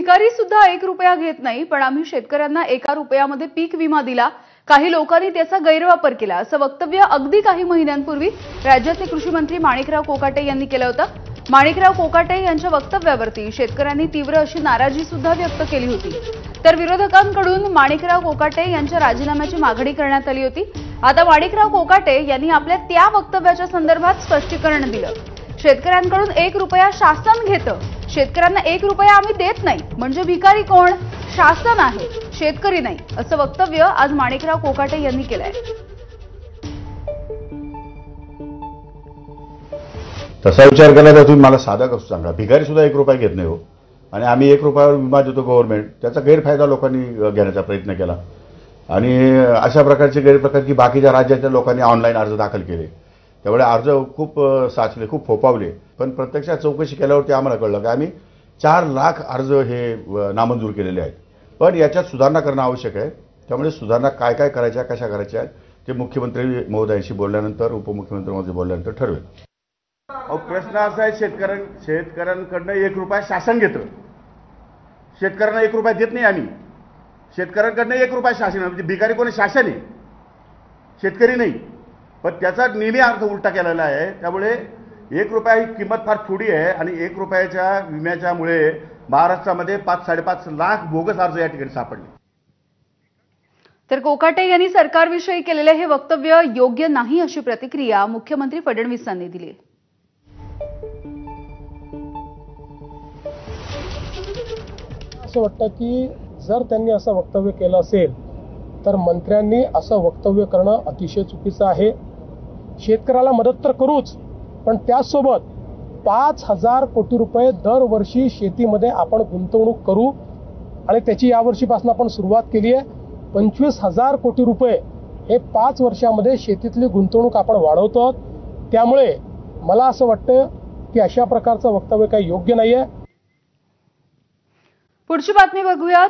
भिकारी सुद्धा 1 रुपया घेत नाही, पण आम्ही शेतकऱ्यांना 1 रुपयामध्ये पीक विमा दिला, काही लोकांनी त्याचा गैरवापर केला, असं वक्तव्य अगदी काही महिन्यांपूर्वी राज्याचे कृषी मंत्री माणिकराव कोकाटे यांनी केलं होतं। माणिकराव कोकाटे यांच्या वक्तव्यावरती शेतकऱ्यांनी तीव्र अशी नाराजी सुद्धा व्यक्त केली होती। तर विरोधकांकडून माणिकराव कोकाटे यांच्या राजीनाम्याची मागणी करण्यात आली होती। आता माणिकराव कोकाटे यांनी आपल्या त्या वक्तव्याच्या संदर्भात स्पष्टीकरण दिलं। शेतकऱ्यांकडून 1 रुपया शासन घेतं, शेतकऱ्यांना 1 रुपया आम्ही देत नाही, म्हणजे भिकारी कोण? शासन आहे, शेतकरी नाही, असं वक्तव्य आज माणिकराव कोकाटे यांनी केलंय। तसा विचार केला तर तुम्ही मला साधा कसं सांगा, भिकारी सुद्धा 1 रुपया घेत नाही हो, आणि आम्ही 1 रुपयावर विमा देतो गव्हर्नमेंट, त्याचा गैरफायदा लोकांनी घेण्याचा प्रयत्न केला आणि अशा प्रकारचे गैरप्रकार की बाकीच्या राज्याच्या लोकांनी ऑनलाईन अर्ज दाखल केले, त्यामुळे अर्ज खूप साचले, खूप फोपावले। पण प्रत्यक्षात चौकशी केल्यावरती आम्हाला कळलं की आम्ही 4 लाख अर्ज हे नामंजूर केलेले आहेत। पण याच्यात सुधारणा करणं आवश्यक आहे, त्यामुळे सुधारणा काय काय करायच्या, कशा करायच्या ते मुख्यमंत्री महोदयांशी बोलल्यानंतर, उपमुख्यमंत्री महोदय बोलल्यानंतर ठरवेल। प्रश्न असा आहे, शेतकऱ्यांकडनं 1 रुपया शासन घेतं, शेतकऱ्यांना 1 रुपया देत नाही आम्ही। शेतकऱ्यांकडनं 1 रुपया शासन, म्हणजे भिकारी कोणी? शासन आहे, शेतकरी नाही। पण त्याचा नेहमी अर्थ उलटा केलेला आहे, त्यामुळे 1 रुपया ही किंमत फार थोडी आहे आणि 1 रुपयाच्या विम्याच्यामुळे महाराष्ट्रामध्ये 5-5.5 लाख बोगस अर्ज या ठिकाणी सापडले। तर कोकाटे यांनी सरकारविषयी केलेले हे वक्तव्य योग्य नाही, अशी प्रतिक्रिया मुख्यमंत्री फडणवीसांनी दिली। असं वाटतं की जर त्यांनी असं वक्तव्य केलं असेल तर मंत्र्यांनी असं वक्तव्य करणं अतिशय चुकीचं आहे। शेतकऱ्याला मदत तर करूच, पण त्यासोबत 5,000 कोटी रुपये दरवर्षी शेतीमध्ये आपण गुंतवणूक करू आणि त्याची यावर्षीपासून आपण सुरुवात केली आहे। 25,000 कोटी रुपये हे 5 वर्षामध्ये शेतीतली गुंतवणूक आपण वाढवतो। त्यामुळे मला असं वाटतं की अशा प्रकारचं वक्तव्य काही योग्य नाहीये। पुढची बातमी बघूयात।